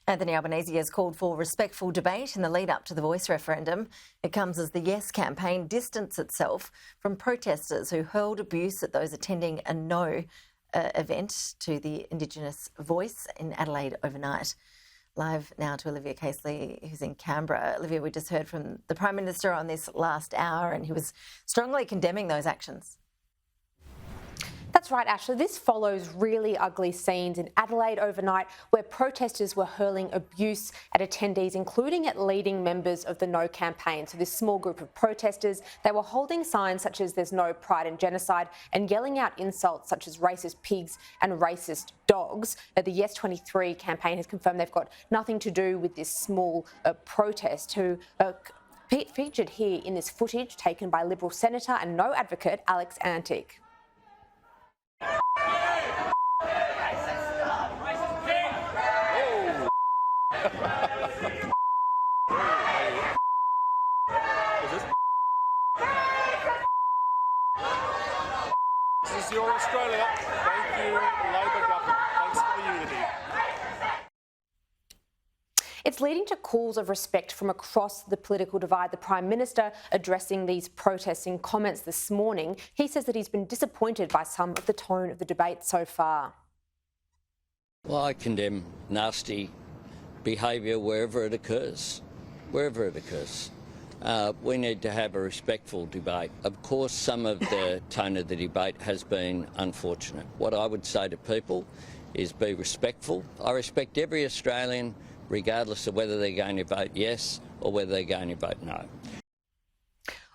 Anthony Albanese has called for respectful debate in the lead up to the Voice referendum. It comes as the Yes campaign distanced itself from protesters who hurled abuse at those attending a No event to the Indigenous Voice in Adelaide overnight. Live now to Olivia Casely, who's in Canberra. Olivia, we just heard from the Prime Minister on this last hour and he was strongly condemning those actions. That's right, Ashley. This follows really ugly scenes in Adelaide overnight where protesters were hurling abuse at attendees, including at leading members of the No campaign. So this small group of protesters, they were holding signs such as "There's no pride in genocide" and yelling out insults such as racist pigs and racist dogs. The Yes 23 campaign has confirmed they've got nothing to do with this small protest who featured here in this footage taken by Liberal Senator and No advocate Alex Antic. This is your Australia. Thank you, Labor government. Thanks for the unity. It's leading to calls of respect from across the political divide. The Prime Minister addressing these protests in comments this morning, he says that he's been disappointed by some of the tone of the debate so far. Well, I condemn nasty behaviour wherever it occurs. Wherever it occurs. We need to have a respectful debate. Of course, some of the tone of the debate has been unfortunate. What I would say to people is be respectful. I respect every Australian, regardless of whether they're going to vote yes or whether they're going to vote no.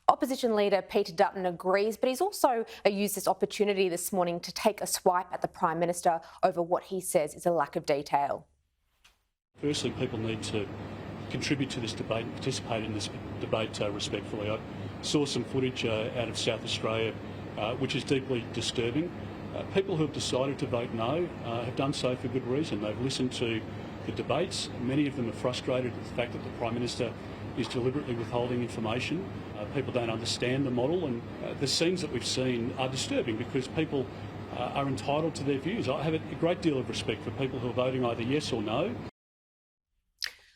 Opposition leader Peter Dutton agrees, but he's also used this opportunity this morning to take a swipe at the Prime Minister over what he says is a lack of detail. Firstly, people need to contribute to this debate and participate in this debate respectfully. I saw some footage out of South Australia which is deeply disturbing. People who have decided to vote no have done so for good reason. They've listened to the debates. Many of them are frustrated at the fact that the Prime Minister is deliberately withholding information. People don't understand the model, and the scenes that we've seen are disturbing because people are entitled to their views. I have a great deal of respect for people who are voting either yes or no.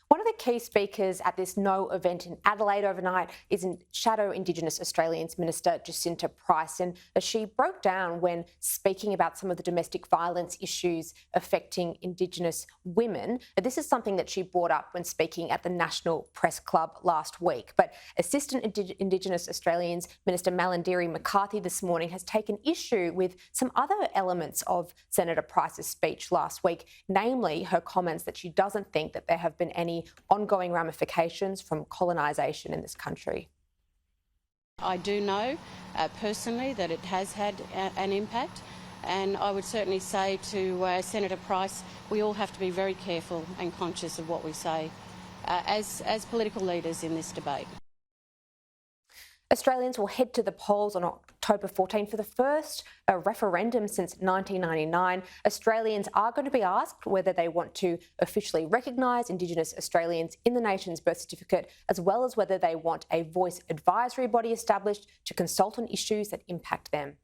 One of the key speakers at this No event in Adelaide overnight is Shadow Indigenous Australians Minister Jacinta Price, and she broke down when speaking about some of the domestic violence issues affecting Indigenous women. This is something that she brought up when speaking at the National Press Club last week. But Assistant Indigenous Australians Minister Malandiri McCarthy this morning has taken issue with some other elements of Senator Price's speech last week, namely her comments that she doesn't think that there have been any ongoing ramifications from colonisation in this country. I do know personally that it has had an impact, and I would certainly say to Senator Price, we all have to be very careful and conscious of what we say as political leaders in this debate. Australians will head to the polls on October 14 for the first referendum since 1999. Australians are going to be asked whether they want to officially recognise Indigenous Australians in the nation's birth certificate, as well as whether they want a voice advisory body established to consult on issues that impact them.